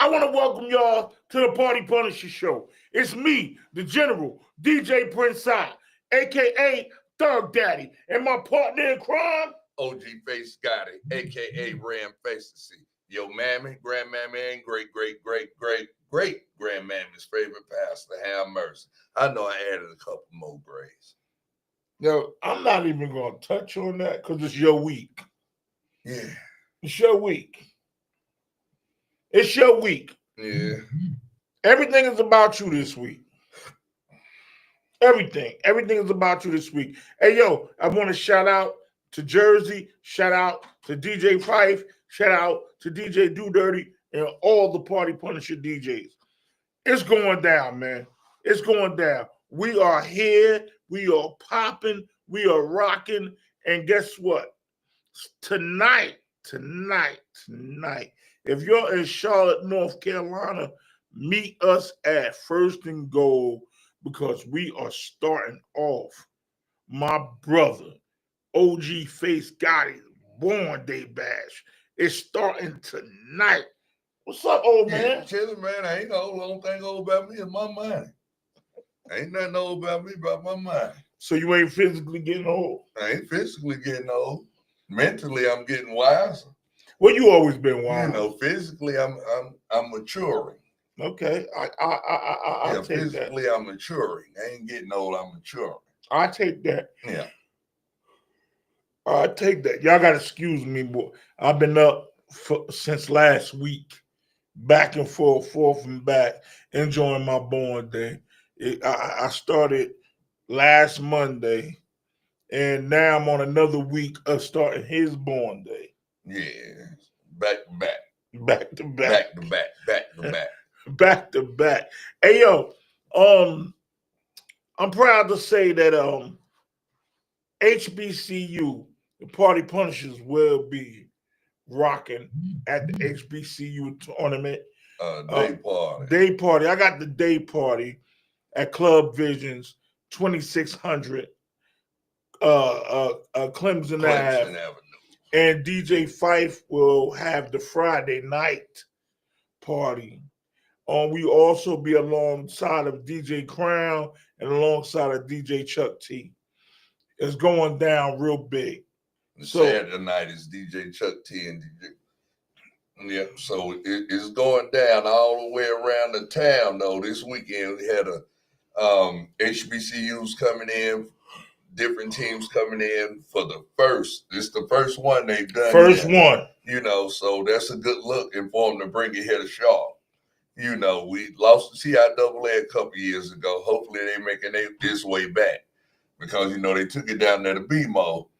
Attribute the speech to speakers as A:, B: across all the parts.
A: I want to welcome y'all to the Party Punisher Show. It's me, the General, DJ Prince Side, a.k.a. Thug Daddy, and my partner in crime,
B: OG Face Gotti, aka Ram Fantasy. Yo, mammy, grandmammy, and great grandmammy's favorite pastor, have mercy. I know I added a couple more grays.
A: yo, I'm not even going to touch on that because it's your week.
B: Yeah.
A: It's your week. It's your week.
B: Yeah.
A: Everything is about you this week. Everything is about you this week. Hey, yo, I want to shout out to Jersey, shout out to DJ Fife, shout out to DJ Do Dirty, and all the Party Punisher DJs. It's going down, man. It's going down. We are here. We are popping. We are rocking. And guess what? Tonight, if you're in Charlotte, North Carolina, meet us at First and Goal because we are starting off my brother, OG Face Gotti, Born Day Bash. It's starting tonight. What's up, old man?
B: Chillin', man. I ain't no only thing old about me is my money. Ain't nothing old about me but my mind.
A: So you ain't physically getting old?
B: I ain't physically getting old. Mentally, I'm getting wiser.
A: Well, you always been wise.
B: You know, physically, I'm maturing.
A: Okay, I take
B: physically,
A: that.
B: I'm maturing. I ain't getting old. I'm maturing.
A: I take that.
B: Yeah.
A: I take that. Y'all got to excuse me, boy. I've been up since last week, back and forth and back, enjoying my born day. I started last Monday, and now I'm on another week of starting his born day.
B: Yeah. Back to back.
A: Back to back.
B: Back to back. Back to back.
A: Back to back. Hey yo, I'm proud to say that HBCU, the Party Punishers, will be rocking at the HBCU tournament.
B: Day party.
A: Day party. I got the day party at Club Visions, 2600 Clemson Ave.
B: Avenue.
A: And DJ Fife will have the Friday night party. We also be alongside of DJ Crown and alongside of DJ Chuck T. It's going down real big.
B: Saturday night is DJ Chuck T and DJ. Yeah, so it's going down all the way around the town though. This weekend we had HBCUs coming in, different teams coming in for the first. It's the first one they've done.
A: First one.
B: You know, so that's a good look and for them to bring it here to Charlotte. You know, we lost the CIAA a couple years ago. Hopefully they making this way back because, you know, they took it down there to BMO.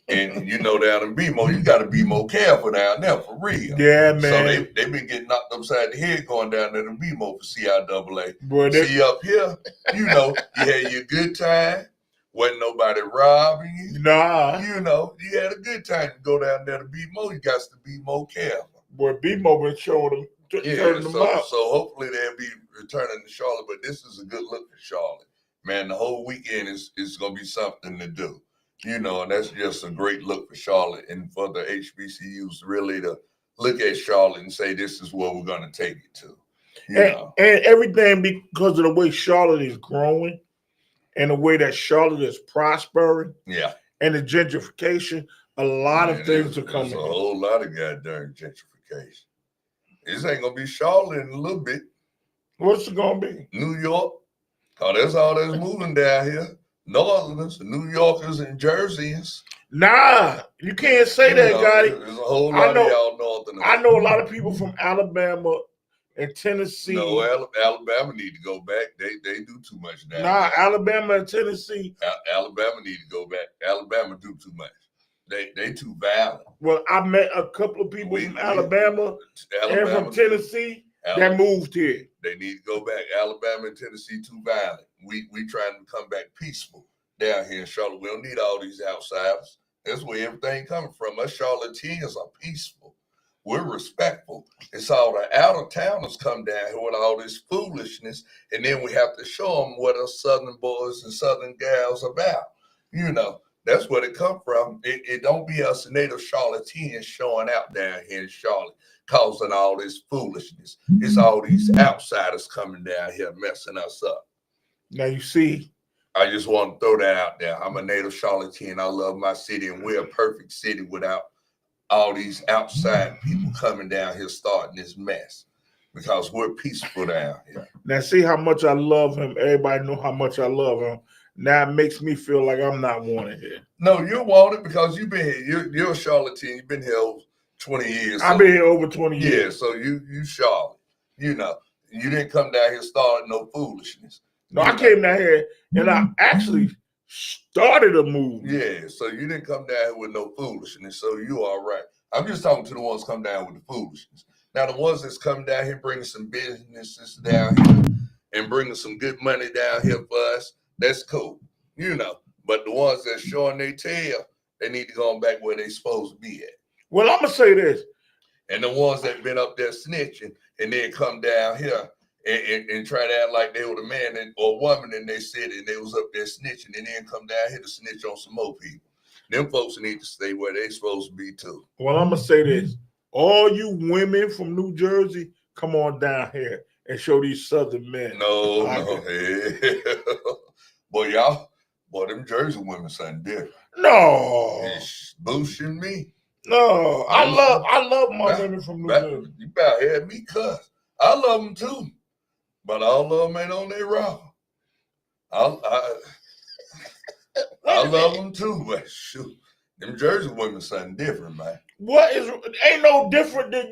B: And, you know, down in BMO, you got to be more careful down there for real.
A: Yeah, man.
B: So they've been getting knocked upside the head going down there to BMO for CIAA.
A: Boy,
B: see up here, you know, you had your good time. Wasn't nobody robbing you.
A: Nah.
B: You know, you had a good time to go down there to BMO. You got to be more careful.
A: Boy, BMO been showing them.
B: Yeah, so hopefully they'll be returning to Charlotte, but this is a good look for Charlotte. Man, the whole weekend is going to be something to do, you know, and that's just a great look for Charlotte and for the HBCUs really to look at Charlotte and say, this is where we're going to take it to.
A: And everything because of the way Charlotte is growing and the way that Charlotte is prospering.
B: Yeah.
A: And the gentrification, a lot of things are coming.
B: There's a whole lot of goddamn gentrification. This ain't gonna be Charlotte in a little bit.
A: What's it gonna be?
B: New York. Oh, that's all that's moving down here. Northerners, New Yorkers, and Jerseyans.
A: Nah, you can't say that, Gotti.
B: There's a whole lot of y'all Northerners.
A: I know a lot of people from Alabama and Tennessee.
B: No, Alabama need to go back. They do too much now.
A: Nah, Alabama and Tennessee.
B: Alabama need to go back. Alabama do too much. They too violent.
A: Well, I met a couple of people from Alabama and from Tennessee that moved here.
B: They need to go back. Alabama and Tennessee too violent. We trying to come back peaceful down here in Charlotte. We don't need all these outsiders. That's where everything coming from. Us Charlotteans are peaceful. We're respectful. It's all the out-of-towners come down here with all this foolishness, and then we have to show them what us Southern boys and Southern gals about. You know, That's where it come from. It don't be us native Charlotteans showing out down here in Charlotte, causing all this foolishness. It's all these outsiders coming down here messing us up.
A: Now you see,
B: I just want to throw that out there. I'm a native Charlottean. I love my city, and we're a perfect city without all these outside people coming down here starting this mess, because we're peaceful down here.
A: now see how much I love him. Everybody know how much I love him. Now it makes me feel like I'm not wanted here.
B: No, you want it because you've been here. You're a Charlatan. You've been here over 20 years.
A: I've been here over 20 years.
B: Yeah, so you Charlotte. You know, you didn't come down here starting no foolishness.
A: No, I came down here and I actually started a move.
B: Yeah, so you didn't come down here with no foolishness, so you all right. I'm just talking to the ones come down with the foolishness. Now, the ones that's come down here bringing some businesses down here and bringing some good money down here for us, that's cool, you know. But the ones that's showing their tail, they need to go back where they supposed to be at.
A: Well, I'm going to say this.
B: And the ones that been up there snitching and then come down here and try to act like they were the man or woman in their city and they was up there snitching and then come down here to snitch on some more people. Them folks need to stay where they supposed to be too.
A: Well, I'm going to say this. All you women from New Jersey, come on down here and show these Southern men.
B: No. Boy, them Jersey women something different.
A: No.
B: It's boosting me.
A: No. I love my women from New Jersey.
B: You about had me cuss. I love them too. But all of them ain't on their route. I love them too, but shoot. Them Jersey women something different, man.
A: Ain't no different than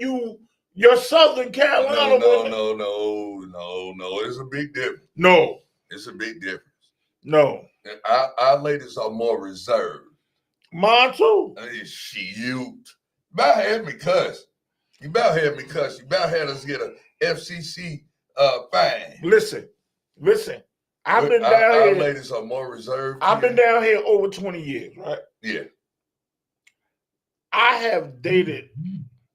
A: your Southern Carolina women.
B: No. It's a big difference.
A: No.
B: It's a big difference.
A: No.
B: Our ladies are more reserved.
A: Mine too.
B: You about had me cuss. You about had me cuss. You about had us get a FCC fine.
A: Listen. I've been down
B: our
A: here.
B: Ladies are more reserved.
A: I've been down here over 20 years, right?
B: Yeah.
A: I have dated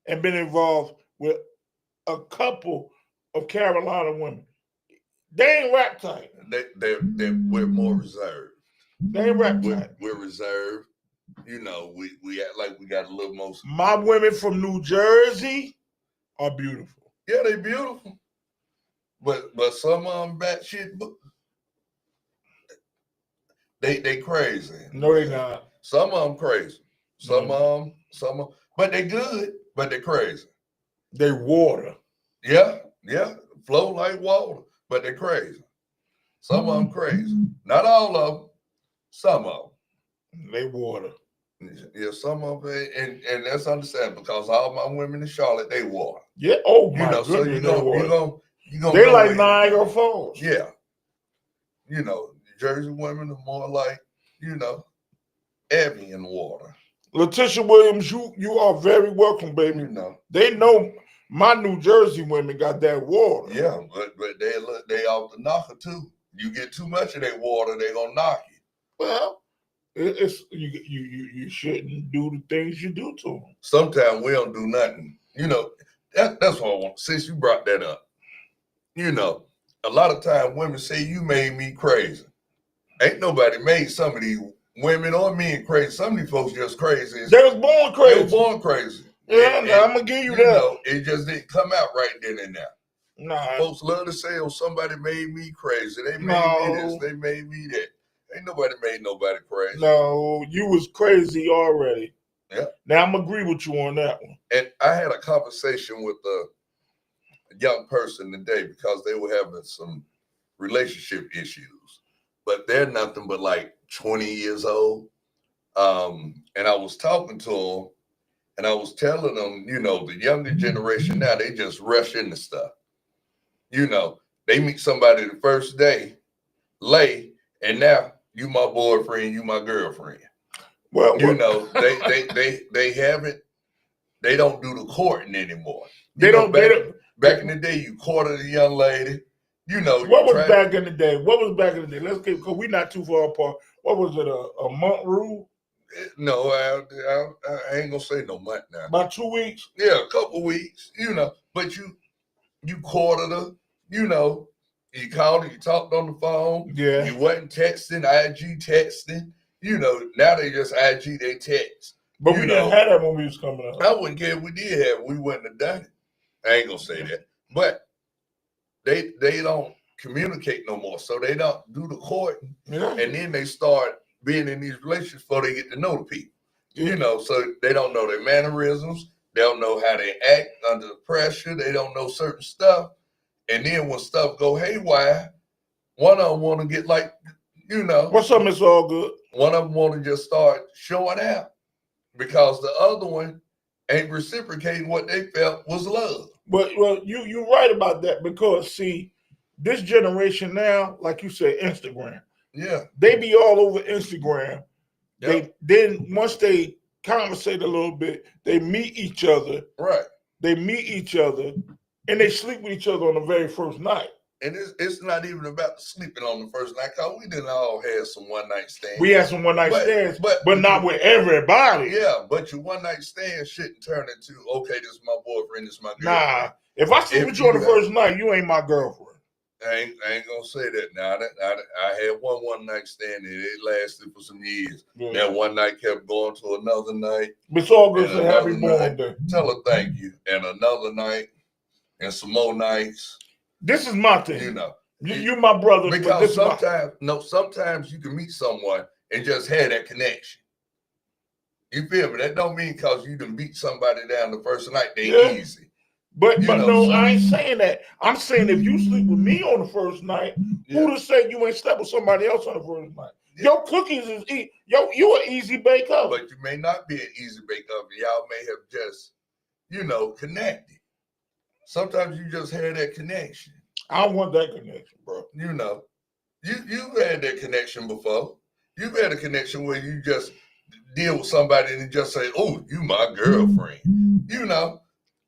A: and been involved with a couple of Carolina women. They ain't rap tight.
B: We're more reserved.
A: They ain't rap tight.
B: We're reserved. You know, we act like we got a little more.
A: My women from New Jersey are beautiful.
B: Yeah, they beautiful. But some of them batshit. They crazy.
A: No, they not.
B: Some of them crazy. Some of them, but they good, but they crazy.
A: They water.
B: Yeah, flow like water, but they crazy. Some of them crazy. Not all of them. Some of
A: them. They water.
B: Yeah, some of it, and that's understandable because all my women in Charlotte, they water.
A: Yeah. Oh my
B: goodness. So you gonna
A: they like Niagara Falls.
B: Yeah. You know, Jersey women are more like, Evian water.
A: Letitia Williams, you are very welcome, baby.
B: You know.
A: They know my New Jersey women got that water.
B: Yeah, but they off the knocker too. You get too much of that water, they gonna knock you.
A: Well, it's you shouldn't do the things you do to them.
B: Sometimes we don't do nothing. That's what I want. Since you brought that up, a lot of times women say you made me crazy. Ain't nobody made some of these women or men crazy. Some of these folks just crazy.
A: They was born crazy.
B: They was born crazy.
A: Yeah, I'm gonna give you that.
B: It just didn't come out right then and there.
A: Nah.
B: Folks love to say, "Oh, somebody made me crazy. They made me this. They made me that." Ain't nobody made nobody crazy.
A: No, you was crazy already.
B: Yeah.
A: Now I'm agree with you on that one.
B: And I had a conversation with a young person today because they were having some relationship issues, but they're nothing but like 20 years old. And I was talking to them, and I was telling them, the younger generation now, they just rush into stuff. They meet somebody the first day, and now you my boyfriend, you my girlfriend. Well, they haven't. They don't do the courting anymore. Back in the day, you courted a young lady.
A: What was back in the day? Let's get, because we're not too far apart. What was it? A month rule?
B: No, I ain't gonna say no month now.
A: About 2 weeks?
B: Yeah, a couple weeks. But you courted her. You called her. You talked on the phone.
A: Yeah.
B: You wasn't texting, IG texting. Now they just IG, they text.
A: But we didn't have that when we was coming up.
B: I wouldn't care if we did have it. We wouldn't have done it. I ain't gonna say that. But they don't communicate no more. So they don't do the courting.
A: Yeah.
B: And then they start being in these relationships before they get to know the people.
A: Yeah.
B: So they don't know their mannerisms. They don't know how they act under pressure. They don't know certain stuff. And then when stuff go haywire, one of them want to get like,
A: What's up, Miss All Good?
B: One of them want to just start showing out because the other one ain't reciprocating what they felt was love.
A: But you're right about that because see, this generation now, like you said, Instagram.
B: Yeah.
A: They be all over Instagram.
B: Yep.
A: Then once they conversate a little bit, they meet each other.
B: Right.
A: They meet each other and they sleep with each other on the very first night.
B: And it's not even about the sleeping on the first night, because we didn't all have some one-night stands.
A: We had some one-night stands, but not with everybody.
B: Yeah, but your one-night stand shouldn't turn into, okay, this is my boyfriend, this is my girlfriend.
A: Nah, if I sleep with you on the first night, you ain't my girlfriend.
B: I ain't gonna say that now. I had one-night stand and it lasted for some years. Yeah. That one night kept going to another night.
A: It's all good. Say happy born day.
B: Tell her thank you. And another night and some more nights.
A: This is my thing. You're my brother.
B: Because sometimes you can meet someone and just have that connection. You feel me? That don't mean because you done beat somebody down the first night, they easy.
A: But no, I ain't saying that. I'm saying if you sleep with me on the first night, who to say you ain't slept with somebody else on the first night? Yeah. Your cookies is easy. You an easy bake oven.
B: But you may not be an easy bake oven. Y'all may have just, connected. Sometimes you just had that connection.
A: I want that connection, bro.
B: You've had that connection before. You've had a connection where you just deal with somebody and just say, "Oh, you my girlfriend."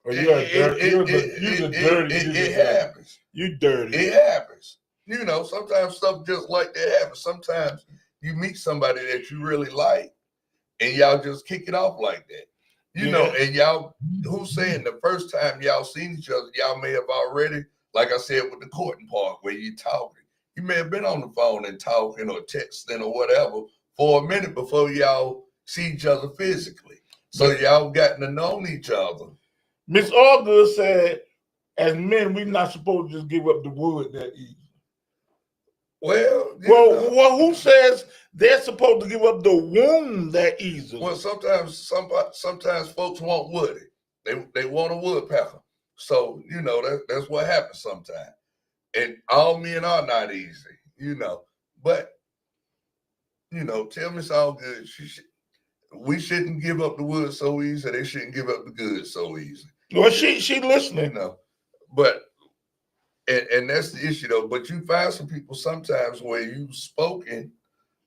B: It happens.
A: You dirty.
B: It happens. Sometimes stuff just like that happens. Sometimes you meet somebody that you really like, and y'all just kick it off like that. And y'all, who's saying the first time y'all seen each other, y'all may have already, like I said, with the courting part where you talking. You may have been on the phone and talking or texting or whatever for a minute before y'all see each other physically. So y'all gotten to know each other.
A: Miss Allgood said, as men, we're not supposed to just give up the wood that easy.
B: Well,
A: who says they're supposed to give up the womb that easily?
B: Well, sometimes folks want woody. They want a woodpecker. So, that's what happens sometimes. And all men are not easy, But, tell Miss Allgood, we shouldn't give up the wood so easy. They shouldn't give up the good so easy.
A: Well, she listening.
B: But and that's the issue though. But you find some people sometimes where you've spoken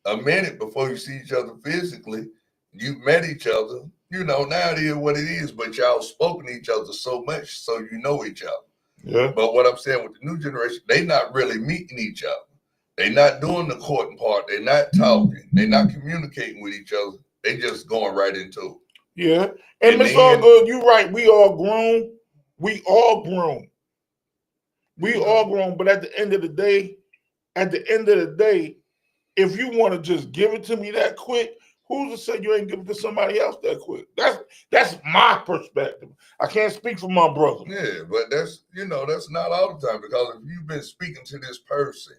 B: a minute before you see each other physically. You've met each other. Now it is what it is. But y'all spoken to each other so much, so you know each other.
A: Yeah.
B: But what I'm saying with the new generation, they not really meeting each other. They not doing the courting part. They're not talking. They're not communicating with each other. They just going right into it.
A: Yeah. And Miss Allgood, you're right. We all grown. We all grown. But at the end of the day, if you want to just give it to me that quick, who's to say you ain't give it to somebody else that quick? That's my perspective. I can't speak for my brother.
B: Yeah, but that's not all the time, because if you've been speaking to this person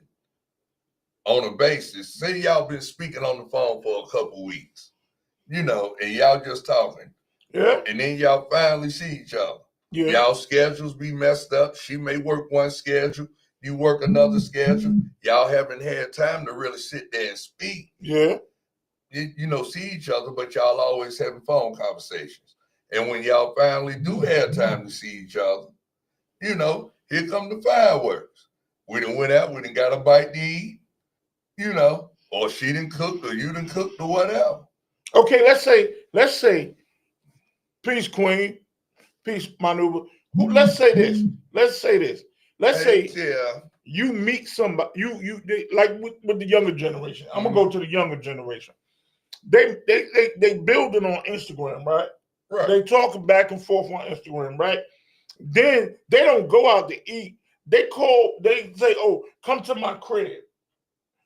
B: on a basis, say y'all been speaking on the phone for a couple weeks, and y'all just talking.
A: Yeah.
B: And then y'all finally see each other. Yeah. Y'all schedules be messed up. She may work one schedule, you work another schedule. Y'all haven't had time to really sit there and speak.
A: Yeah.
B: See each other, but y'all always having phone conversations. And when y'all finally do have time to see each other, here come the fireworks. We done went out, we done got a bite to eat, or she done cooked or you done cooked or whatever.
A: Okay, let's say, peace, Queen. Peace, Manuva. Let's say this. Let's say you meet somebody. You like with the younger generation. I'm gonna go to the younger generation. They building on Instagram, right?
B: Right.
A: They talking back and forth on Instagram, right? Then they don't go out to eat. They say, "Oh, come to my crib."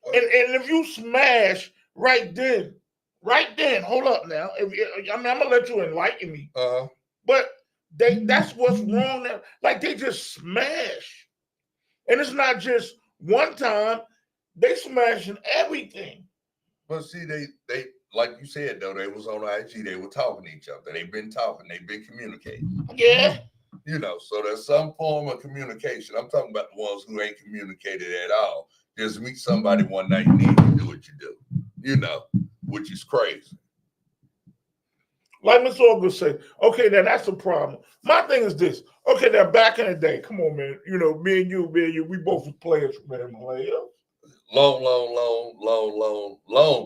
A: And if you smash right then. Hold up now. I'm gonna let you enlighten me. But that's what's wrong now. Like they just smash. And it's not just one time, they smashing everything.
B: But see, they like you said though, they was on IG, they were talking to each other. They've been talking, they've been communicating.
A: Yeah.
B: You know, so there's some form of communication. I'm talking about the ones who ain't communicated at all. Just meet somebody one night and then you do what you do. You know, which is crazy.
A: Like Miss August said, okay, now that's a problem. My thing is this. Okay, now back in the day, come on, man. You know, me and you, we both were players from Himalaya.
B: Long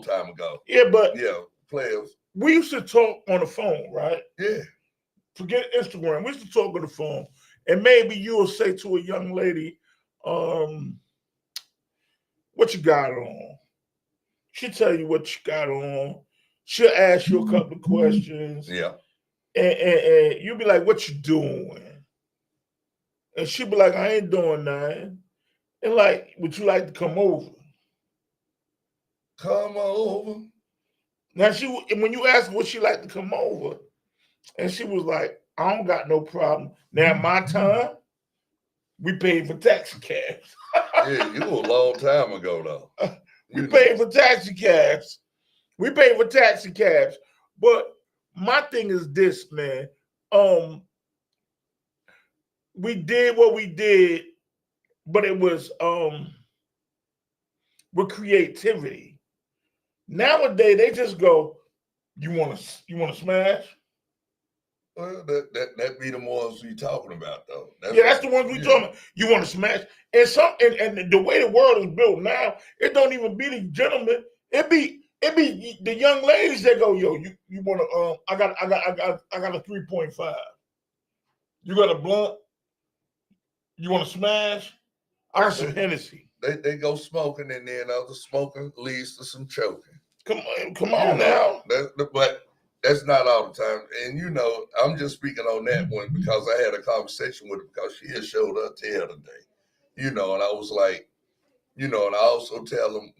B: time ago.
A: Yeah, but
B: players.
A: We used to talk on the phone, right?
B: Yeah.
A: Forget Instagram. We used to talk on the phone. And maybe you will say to a young lady, what you got on? She'll tell you what you got on. She'll ask you a couple of questions.
B: Yeah.
A: And you'll be like, what you doing? And she'll be like, I ain't doing nothing. And like, would you like to come over?
B: Come over.
A: Now, when you ask would she like to come over, and she was like, I don't got no problem. Now, my time, we paid for taxi cabs.
B: Yeah, you were a long time ago, though.
A: We paid for taxi cabs. But my thing is this, man. We did what we did, but it was with creativity. Nowadays, they just go, you want to smash?
B: Well, that be the ones we talking about, though.
A: That's the ones we talking about. You want to smash? And the way the world is built now, it don't even be the gentlemen. It be the young ladies that go, yo, you want to? I got a 3.5. You got a blunt? You want to smash? I got some Hennessy.
B: They go smoking, and then other smoking leads to some choking.
A: Come on now.
B: But that's not all the time. And you know, I'm just speaking on that one because I had a conversation with her because she had showed up to her today. You know, and I was like, you know, and I also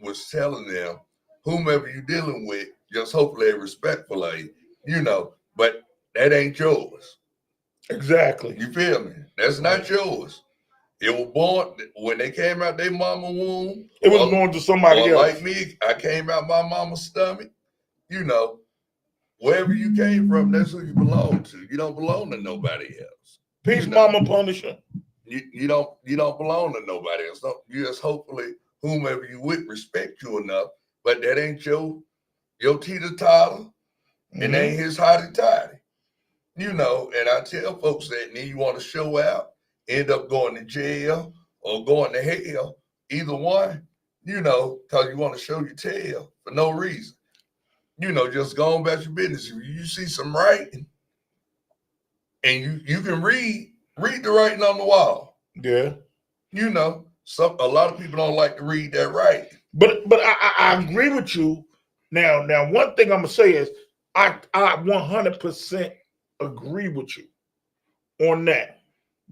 B: was telling them, whomever you're dealing with, just hopefully they're respectful of you, you know, but that ain't yours.
A: Exactly.
B: You feel me? That's not yours. It was born when they came out their mama womb.
A: It was born to somebody else.
B: Like me, I came out my mama's stomach. You know, wherever you came from, that's who you belong to. You don't belong to nobody else.
A: Peace, Mama Punisher.
B: You don't belong to nobody else. You just hopefully whomever you with respect you enough, but that ain't your teeter-totter, and ain't his hotty-toddy. You know, and I tell folks that, and then you want to show out, end up going to jail or going to hell, either one, you know, because you want to show your tail for no reason. You know, just go on about your business. If you see some writing and you can read the writing on the wall.
A: Yeah.
B: You know, a lot of people don't like to read that writing.
A: But I agree with you. Now one thing I'm gonna say is I 100% agree with you on that.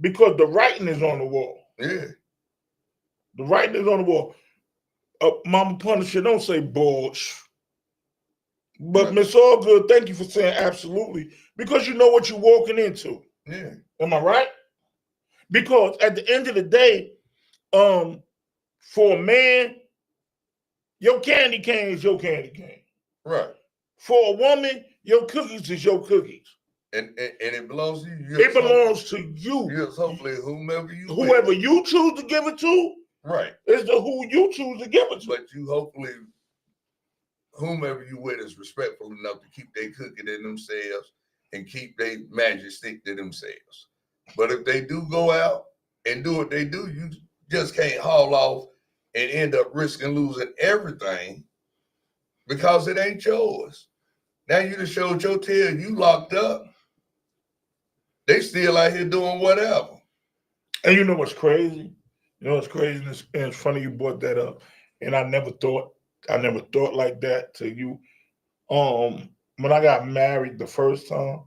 A: Because the writing is on the wall.
B: Yeah.
A: The writing is on the wall. Mama Punisher, don't say bullsh. But Miss Allgood, thank you for saying absolutely. Because you know what you're walking into.
B: Yeah.
A: Am I right? Because at the end of the day, for a man, your candy cane is your candy cane.
B: Right.
A: For a woman, your cookies is your cookies.
B: And it belongs to you.
A: It belongs to you.
B: Yes, hopefully whoever
A: you choose to give it to,
B: right,
A: is who you choose to give it to.
B: But you hopefully whomever you with is respectful enough to keep their cookie to themselves and keep their magic stick to themselves. But if they do go out and do what they do, you just can't haul off and end up risking losing everything because it ain't yours. Now you just showed your tail, you locked up. They still out here doing whatever. And
A: you know what's crazy? You know what's crazy? And it's funny you brought that up. And I never thought like that to you. When I got married the first time,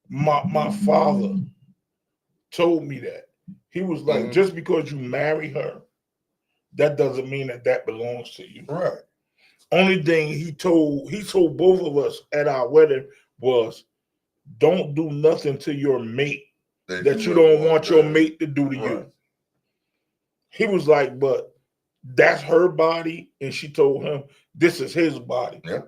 A: my father told me that. He was like, just because you marry her, that doesn't mean that belongs to you.
B: Right.
A: only thing he told both of us at our wedding was, don't do nothing to your mate that you don't want your mate to do to you. He was like, but that's her body, and she told him this is his body.
B: Yeah.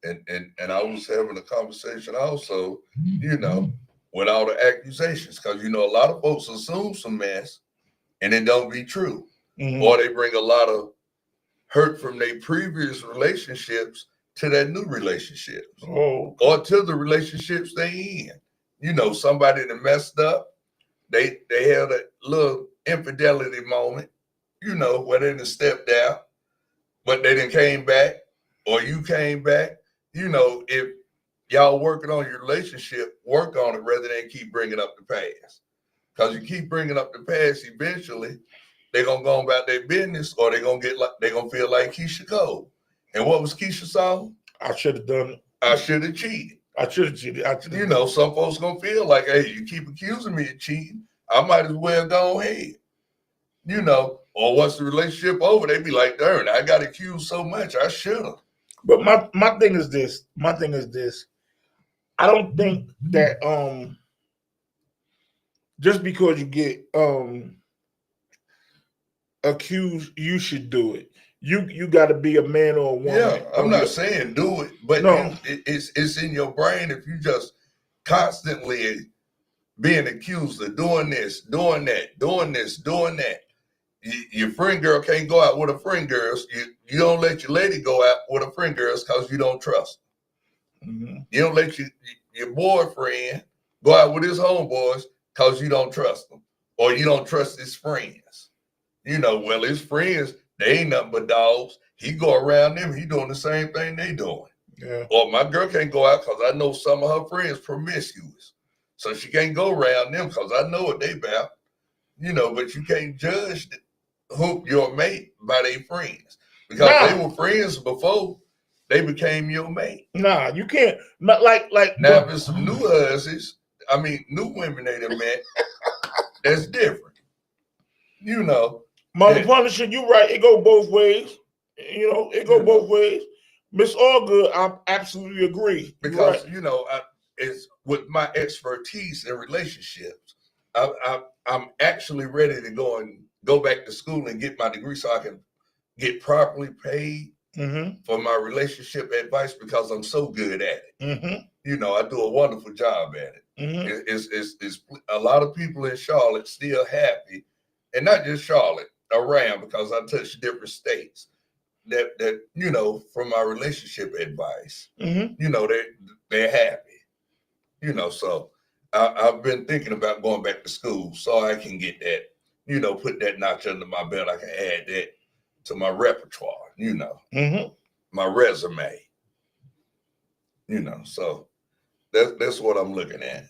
B: And I was having a conversation also, you know, with all the accusations, because you know a lot of folks assume some mess and it don't be true. Or they bring a lot of hurt from their previous relationships to their new relationships.
A: Oh.
B: Or to the relationships they in. You know, somebody that messed up, they had a little infidelity moment, you know, where they done stepped out, but they done came back, or you came back. You know, if y'all working on your relationship, work on it rather than keep bringing up the past. Because you keep bringing up the past, eventually they're gonna go about their business, or they're gonna feel like Keisha Cole. And what was Keisha's song?
A: I should have done it.
B: I should have cheated.
A: I should have cheated.
B: You know, some folks gonna feel like, hey, you keep accusing me of cheating, I might as well go ahead. You know, or once the relationship over, they be like, darn, I got accused so much, I should have.
A: But my thing is this. I don't think that just because you get accused, you should do it. You got to be a man or a woman.
B: Yeah, I'm not saying do it, but no. It's in your brain if you just constantly being accused of doing this, doing that, doing this, doing that. Your friend girl can't go out with her friend girls. You don't let your lady go out with her friend girls because you don't trust them. You don't let your boyfriend go out with his homeboys because you don't trust them, or you don't trust his friends. You know, well, his friends, they ain't nothing but dogs. He go around them, he doing the same thing they doing.
A: Yeah.
B: Or my girl can't go out because I know some of her friends promiscuous. So she can't go around them because I know what they about. You know, but you can't judge who your mate by their friends. Because they were friends before they became your mate.
A: Nah, you can't. Not like
B: now, if it's some new husbands, I mean, new women they done met, that's different. You know.
A: Mother Punisher, you right. It go both ways. You know, it go both ways. Miss Allgood, I absolutely agree.
B: Because, you know, it's with my expertise in relationships, I'm actually ready to go back to school and get my degree so I can get properly paid for my relationship advice because I'm so good at it. You know, I do a wonderful job at it. It's a lot of people in Charlotte still happy, and not just Charlotte, around, because I touch different states that you know, from my relationship advice, you know, they're happy. You know, so I've been thinking about going back to school so I can get that, you know, put that notch under my belt. I can add that to my repertoire, you know, my resume, you know. So that's what I'm looking at.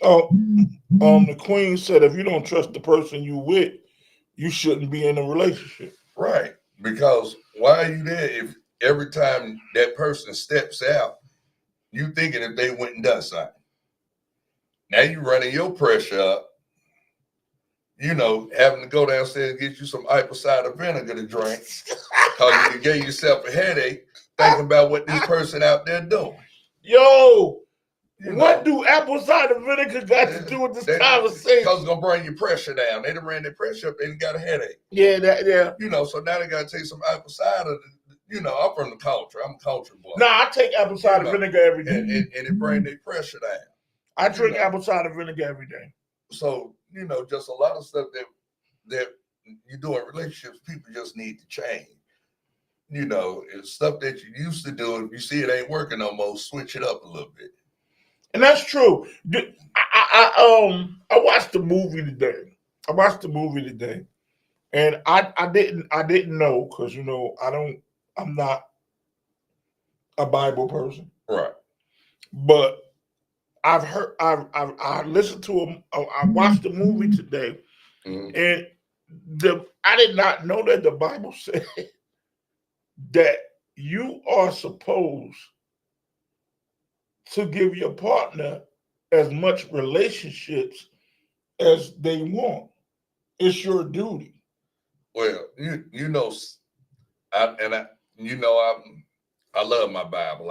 A: The Queen said, if you don't trust the person you with, you shouldn't be in a relationship.
B: Right, because why are you there if every time that person steps out, you thinking if they went and done something? Now you running your pressure up, you know, having to go downstairs and get you some apple cider vinegar to drink because you gave yourself a headache thinking about what this person out there doing.
A: Yo, what do apple cider vinegar got to do with this conversation?
B: Because it's going to bring your pressure down. They done ran their pressure up, they done got a headache.
A: Yeah.
B: You know, so now they got to take some apple cider. You know, I'm from the country. I'm a country boy.
A: Nah, I take apple cider vinegar every day.
B: And it bring their pressure down.
A: I drink apple cider vinegar every day.
B: So, you know, just a lot of stuff that you do in relationships, people just need to change. You know, it's stuff that you used to do. If you see it ain't working no more, switch it up a little bit.
A: And that's true. I watched the movie today. And I didn't know, because, you know, I'm not a Bible person.
B: Right.
A: But I listened to him. I watched the movie today, and I did not know that the Bible said that you are supposed to give your partner as much relationships as they want. It's your duty.
B: Well, you know, I love my Bible.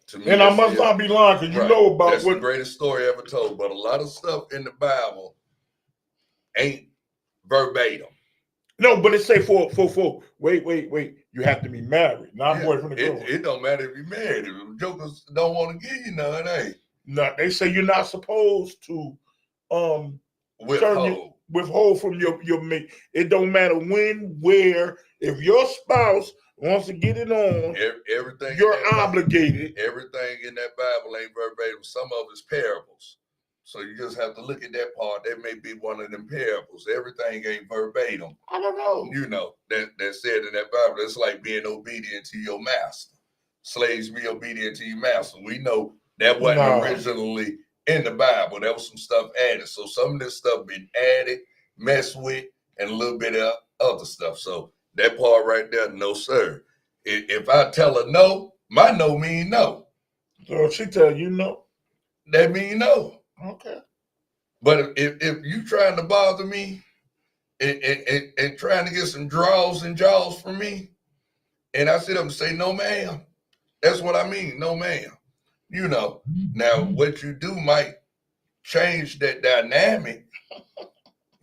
B: To me,
A: And I must not be lying because you
B: right.
A: know about
B: That's
A: what
B: the greatest story ever told. But a lot of stuff in the Bible ain't verbatim.
A: No, but it say for wait. You have to be married, not boyfriend and girlfriend.
B: It don't matter if you're married. If jokers don't want to give you none, hey.
A: No, they say you're not supposed to withhold from your mate. It don't matter when, where. If your spouse wants to get it on,
B: everything
A: you're obligated.
B: Everything in that Bible ain't verbatim. Some of it's parables. So you just have to look at that part. That may be one of them parables. Everything ain't verbatim.
A: I don't know.
B: You know, that said in that Bible, it's like being obedient to your master. Slaves, be obedient to your master. We know that wasn't originally in the Bible. There was some stuff added. So some of this stuff been added, messed with, and a little bit of other stuff. So that part right there, no, sir. If I tell her no, my no mean no.
A: So if she tell you no,
B: that mean no.
A: Okay.
B: But if you trying to bother me and trying to get some draws and jaws from me, and I sit up and say, no, ma'am, that's what I mean, no, ma'am. You know, now what you do might change that dynamic,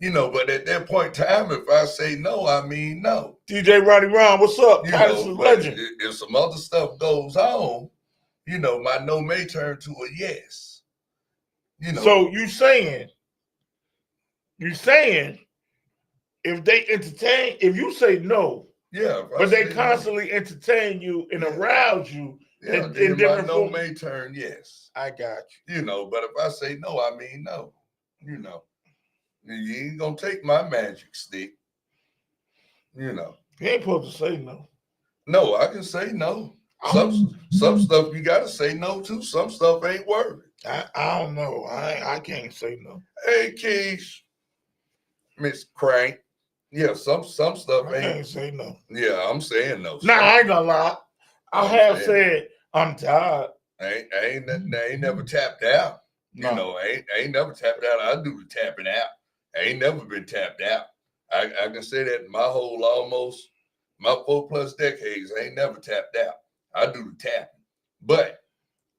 B: you know, but at that point in time, if I say no, I mean no.
A: DJ Roddy Ron, what's up?
B: You know, legend. If some other stuff goes on, you know, my no may turn to a yes. You know.
A: So you saying if they entertain, if you say no, but they constantly entertain you and arouse you,
B: in different no may turn yes.
A: I got
B: you. You know, but if I say no, I mean no. You know, you ain't gonna take my magic stick. You know,
A: you ain't supposed to say no.
B: No, I can say no. Some stuff you gotta say no to. Some stuff ain't worth it.
A: I don't know. I can't say no.
B: Hey, Keys, Miss Crank. Yeah, some stuff
A: I can't say no.
B: Yeah, I'm saying no.
A: Nah, I ain't gonna lie. I have said I'm tired.
B: I ain't never tapped out.
A: No.
B: You know, I ain't never tapped out. I do the tapping out. I ain't never been tapped out. I can say that my 4+ decades, I ain't never tapped out. I do the tapping. But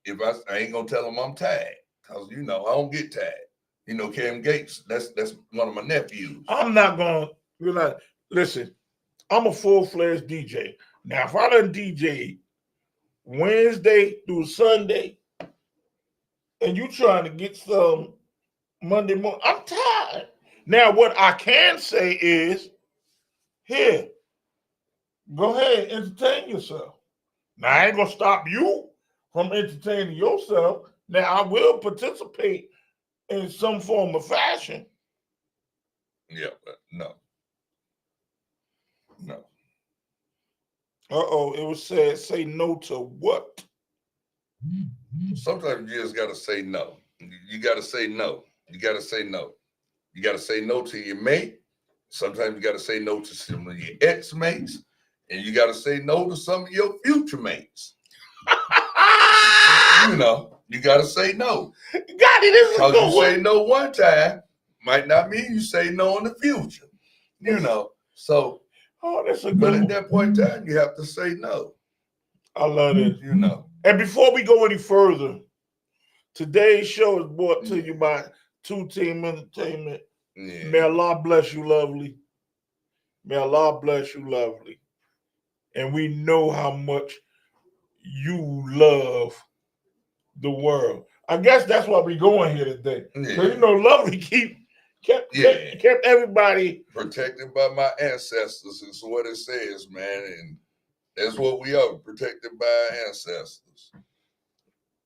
B: if I ain't gonna tell them I'm tired, because you know I don't get tired. You know, Cam Gates, that's one of my nephews.
A: I'm not gonna listen. I'm a full-fledged DJ. Now, if I done DJ Wednesday through Sunday, and you trying to get some Monday morning, I'm tired. Now, what I can say is, here, go ahead, entertain yourself. Now, I ain't gonna stop you from entertaining yourself. Now, I will participate in some form of fashion.
B: Yeah, but no.
A: It was said, say no to what?
B: Sometimes you just gotta say no. You gotta say no. You gotta say no. You gotta say no to your mate. Sometimes you gotta say no to some of your ex-mates. And you gotta say no to some of your future mates. You know, you gotta say no.
A: Got it. This is
B: because you say no one time might not mean you say no in the future. You know, so.
A: That's a good
B: but at that point in time, you have to say no.
A: I love it.
B: You know.
A: And before we go any further, today's show is brought to you by 2 Team Entertainment.
B: Yeah.
A: May Allah bless you, lovely. May Allah bless you, lovely. And we know how much you love the world. I guess that's why we're going here today.
B: Yeah.
A: You know, lovely kept everybody
B: protected by my ancestors is what it says, man. And that's what we are, protected by our ancestors.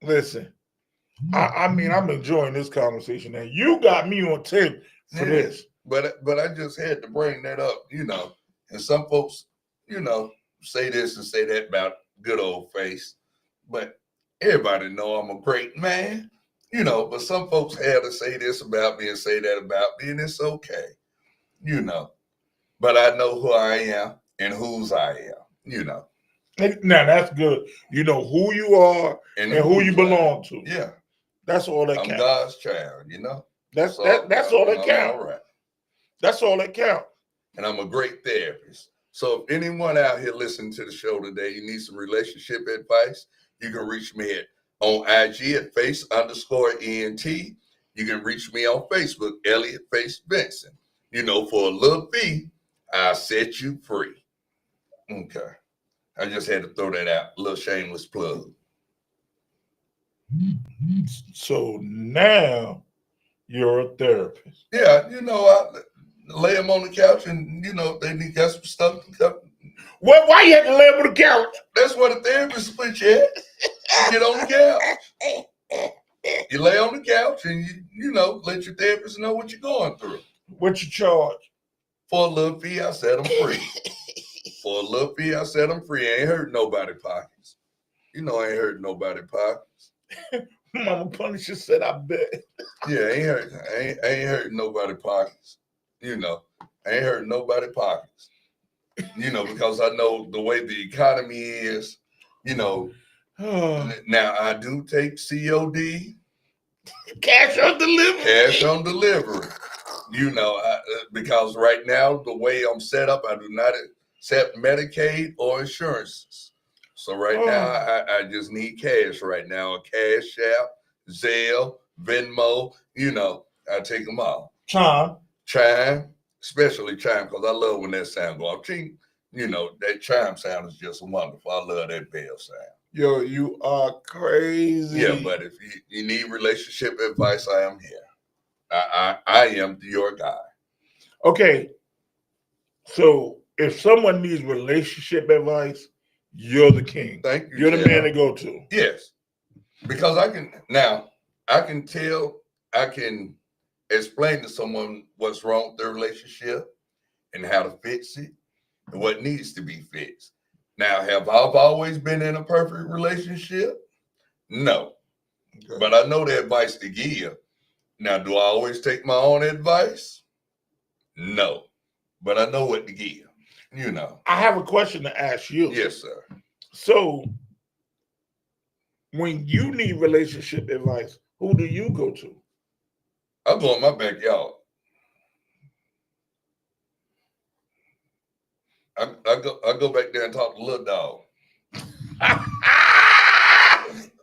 A: Listen, I mean, I'm enjoying this conversation, and you got me on tape for this.
B: But I just had to bring that up, you know. And some folks, you know, say this and say that about good old face. But everybody know I'm a great man. You know, but some folks had to say this about me and say that about me, and it's okay, you know. But I know who I am and whose I am, you know.
A: Now, that's good. You know who you are and who you belong to.
B: Yeah.
A: That's all that counts.
B: I'm God's child, you know.
A: That's all that counts.
B: All right.
A: That's all that counts.
B: And I'm a great therapist. So if anyone out here listening to the show today, you need some relationship advice, you can reach me on IG at face_ENT. You can reach me on Facebook, Elliot Face Benson. For a little fee, I'll set you free. Okay. I just had to throw that out. A little shameless plug.
A: So now you're a therapist.
B: Yeah, I lay them on the couch and, they need got some stuff to come.
A: Well, why you had to lay on the couch?
B: That's what a therapist put you at. You get on the couch. You lay on the couch and, let your therapist know what you're going through.
A: What you charge?
B: For a little fee, I set them free. For a little fee, I set them free. I ain't hurt nobody pockets. I ain't hurt nobody pockets.
A: Mama Punisher said, I bet.
B: Yeah, I ain't hurt nobody pockets. I ain't hurt nobody pockets. Because I know the way the economy is, now I do take COD.
A: Cash on delivery.
B: Cash on delivery. Because right now, the way I'm set up, I do not accept Medicaid or insurances. So right now, I just need cash right now. A Cash App, Zelle, Venmo, I take them all. Chime, especially chime, because I love when that sound go off. That chime sound is just wonderful. I love that bell sound.
A: Yo, you are crazy.
B: Yeah, but if you need relationship advice, I am here. I am your guy.
A: Okay. So if someone needs relationship advice, you're the king.
B: Thank you.
A: You're the man to go to.
B: Yes. Because I can explain to someone what's wrong with their relationship and how to fix it and what needs to be fixed. Now, have I always been in a perfect relationship? No. Okay. But I know the advice to give. Now, do I always take my own advice? No. But I know what to give.
A: I have a question to ask you.
B: Yes, sir.
A: So, when you need relationship advice, who do you go to?
B: I go in my backyard. I go back there and talk to little dog.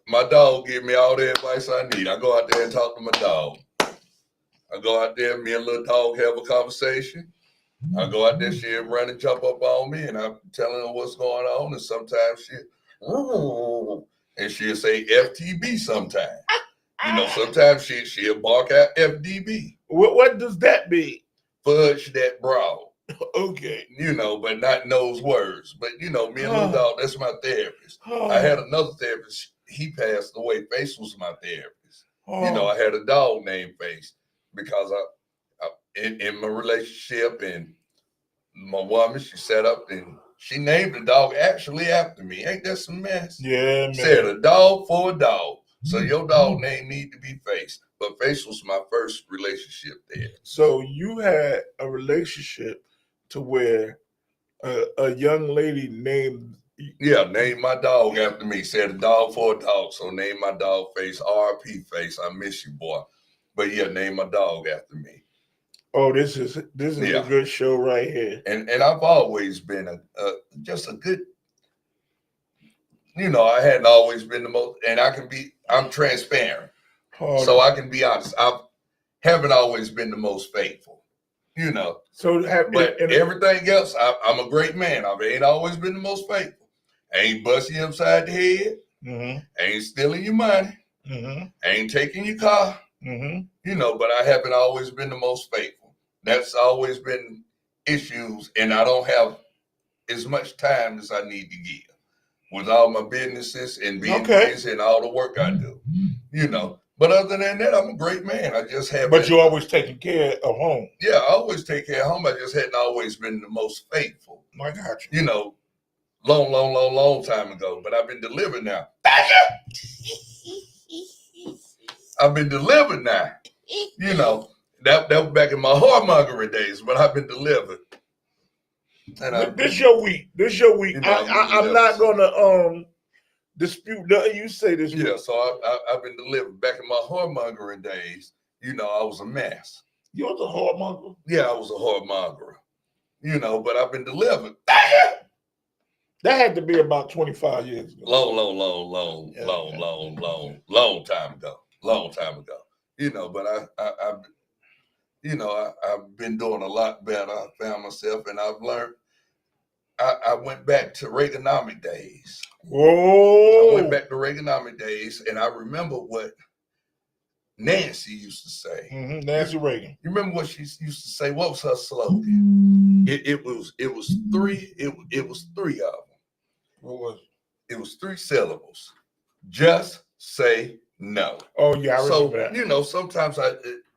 B: My dog give me all the advice I need. I go out there and talk to my dog. I go out there, me and little dog have a conversation. I go out there, she'll run and jump up on me, and I'm telling her what's going on. And sometimes she'll say FTB sometimes. Sometimes she'll bark out FDB.
A: What does that mean?
B: Fudge that broad.
A: Okay.
B: But not those words. But, me and little dog, that's my therapist. I had another therapist. He passed away. Face was my therapist. I had a dog named Face because in my relationship and my woman, she set up and she named the dog actually after me. Ain't that some mess?
A: Yeah, man.
B: Said a dog for a dog. So your dog name need to be Face. But Face was my first relationship there.
A: So you had a relationship to where a young lady named...
B: Yeah, named my dog after me. Said a dog for a dog. So name my dog Face, RP Face. I miss you, boy. But yeah, name my dog after me.
A: Oh, this is a good show right here.
B: And I've always been just a good... I hadn't always been the most... And I'm transparent. So I can be honest. I haven't always been the most faithful, but everything else, I'm a great man. I ain't always been the most faithful. I ain't busting you upside the head.
A: Mm-hmm.
B: I ain't stealing your money.
A: Mm-hmm.
B: I ain't taking your car.
A: Mm-hmm.
B: But I haven't always been the most faithful. That's always been issues, and I don't have as much time as I need to give with all my businesses and being busy and all the work I do, But other than that, I'm a great man. I just have.
A: But you're always taking care of home.
B: Yeah, I always take care of home. I just hadn't always been the most faithful.
A: I got you.
B: Long time ago. But I've been delivered now. I've been delivered now. That was back in my whoremongering days, but I've been delivered. And
A: this your week. I'm not gonna dispute nothing you say this week.
B: Yeah, so I've been delivered. Back in my whoremongering days, I was a mess.
A: You was a whoremonger?
B: Yeah, I was a whoremonger. you know, but I've been delivered.
A: That had to be about 25 years ago.
B: Long time ago. Long time ago. You know, but I've been doing a lot better. I found myself, and I've learned. I went back to Reaganomic days.
A: Whoa!
B: I went back to Reaganomic days, and I remember what Nancy used to say.
A: Nancy Reagan.
B: You remember what she used to say? What was her slogan? It was three. It was three of them.
A: What was it?
B: It was 3 syllables. Just say no.
A: Oh yeah, I remember that.
B: You know, sometimes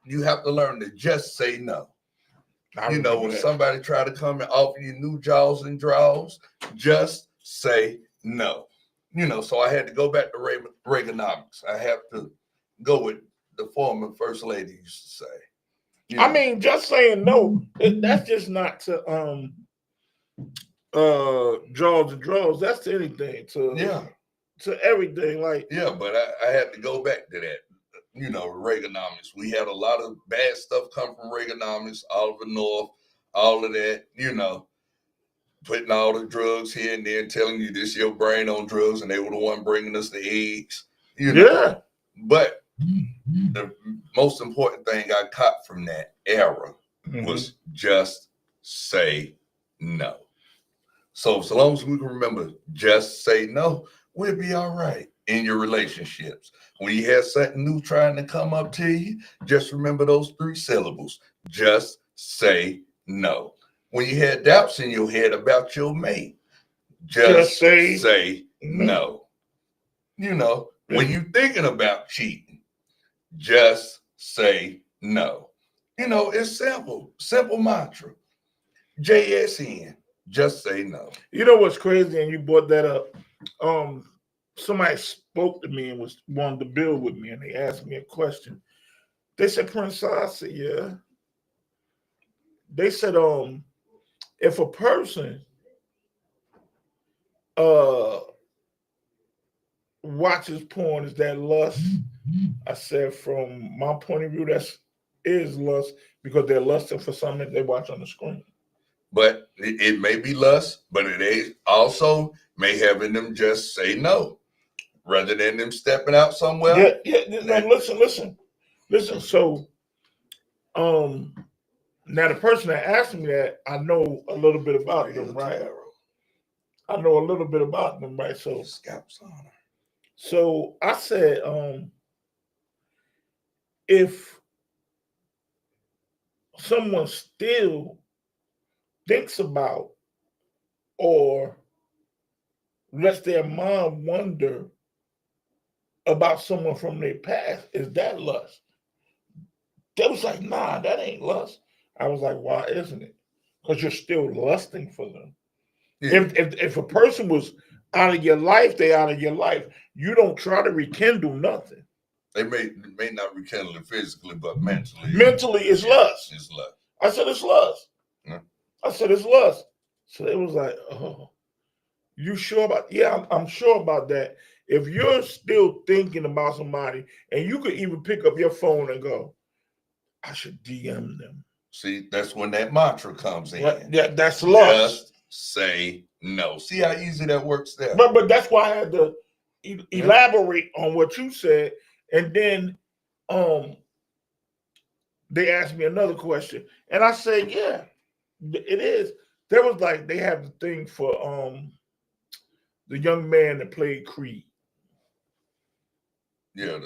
B: you have to learn to just say no. You know, when somebody try to come and offer you new jaws and draws, just say no. You know, so I had to go back to Reaganomics. I have to go with the former first lady used to say. You know?
A: I mean, just saying no, that's just not to draws and draws. That's to anything. To everything. Like
B: but I had to go back to that. You know, Reaganomics. We had a lot of bad stuff come from Reaganomics, Oliver North, all of that, you know, putting all the drugs here and there, telling you this your brain on drugs, and they were the one bringing us the eggs. You know?
A: Yeah.
B: But the most important thing I caught from that era was just say no. So long as we can remember, just say no, we'll be all right in your relationships. When you have something new trying to come up to you, just remember those 3 syllables. Just say no. When you had doubts in your head about your mate, just say no. You know, when you're thinking about cheating, just say no. You know, it's simple mantra. JSN, just say no.
A: You know what's crazy, and you brought that up. Somebody spoke to me and wanted to build with me, and they asked me a question. They said, Prince, I said, yeah. They said, if a person watches porn, is that lust? I said, from my point of view, is lust, because they're lusting for something they watch on the screen.
B: But it may be lust, but it also may have in them just say no, rather than them stepping out somewhere.
A: Yeah. No, listen. So, now the person that asked me that, I know a little bit about them, right? I know a little bit about them, right? So I said, if someone still thinks about or lets their mind wonder about someone from their past, is that lust? They was like, nah, that ain't lust. I was like, why isn't it? Because you're still lusting for them. Yeah. If a person was out of your life, they out of your life. You don't try to rekindle nothing.
B: They may not rekindle it physically, but mentally.
A: Mentally, it's lust.
B: It's lust.
A: I said, it's lust.
B: Yeah.
A: I said, it's lust. So it was like, oh, you sure about? Yeah, I'm sure about that. If you're still thinking about somebody, and you could even pick up your phone and go, I should DM them.
B: See, that's when that mantra comes in.
A: Right? Yeah, that's lust.
B: Just say no. See how easy that works there.
A: But that's why I had to elaborate on what you said, and then they asked me another question, and I said, yeah, it is. There was like, they have the thing for the young man that played Creed.
B: Yeah,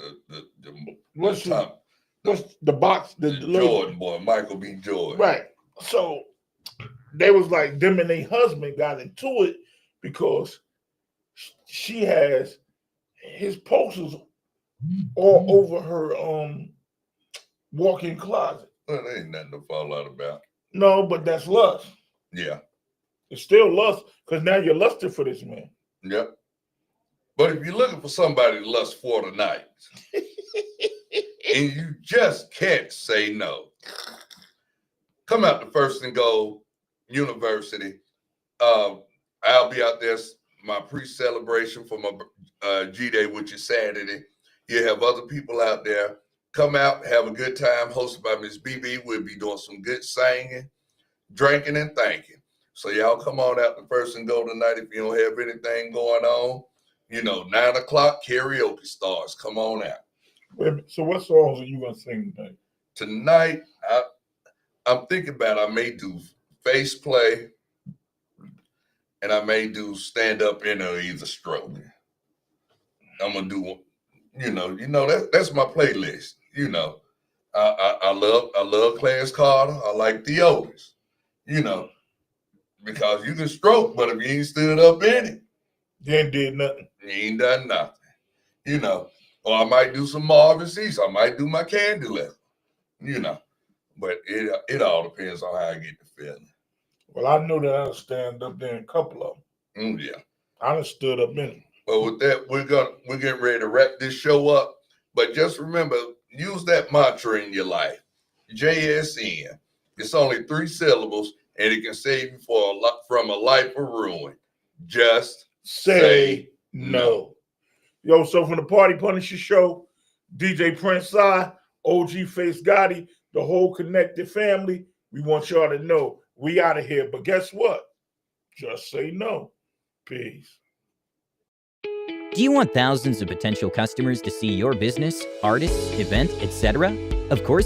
A: what's the box? The
B: Jordan boy, Michael B. Jordan.
A: Right. So they was like, them and their husband got into it because she has his posters all over her walk-in closet.
B: Well, there ain't nothing to fall out about.
A: No, but that's lust.
B: Yeah.
A: It's still lust, because now you're lusting for this man.
B: Yep. But if you're looking for somebody to lust for tonight, and you just can't say no, come out to First and Gold University. I'll be out there, my pre-celebration for my G-Day, which is Saturday. You have other people out there. Come out, have a good time, hosted by Miss BB. We'll be doing some good singing, drinking and thinking. So y'all come on out the first and go tonight if you don't have anything going on. 9 o'clock karaoke starts. Come on out.
A: Wait a minute, so what songs are you gonna sing tonight?
B: Tonight, I'm thinking about I may do face play and I may do stand up in or either stroke. I'm gonna do, that's my playlist. I love Clarence Carter. I like the Otis, because you can stroke, but if you ain't stood up in it,
A: You ain't did nothing.
B: you ain't done nothing. Or I might do some Marvin Cease. I might do my Candy Level, but it all depends on how I get the feeling.
A: Well, I know that I'll stand up there in a couple of them.
B: Yeah.
A: I done stood up in them.
B: Well, with that, we're getting ready to wrap this show up. But just remember, use that mantra in your life. JSN. It's only 3 syllables, and it can save you from a life of ruin. Just
A: Say no. Yo, so from the Party Punisher Show, DJ Prince I, OG Face Gotti, the whole connected family, we want y'all to know we out of here. But guess what? Just say no. Peace.
C: Do you want thousands of potential customers to see your business, artist, event, etc.? Of course.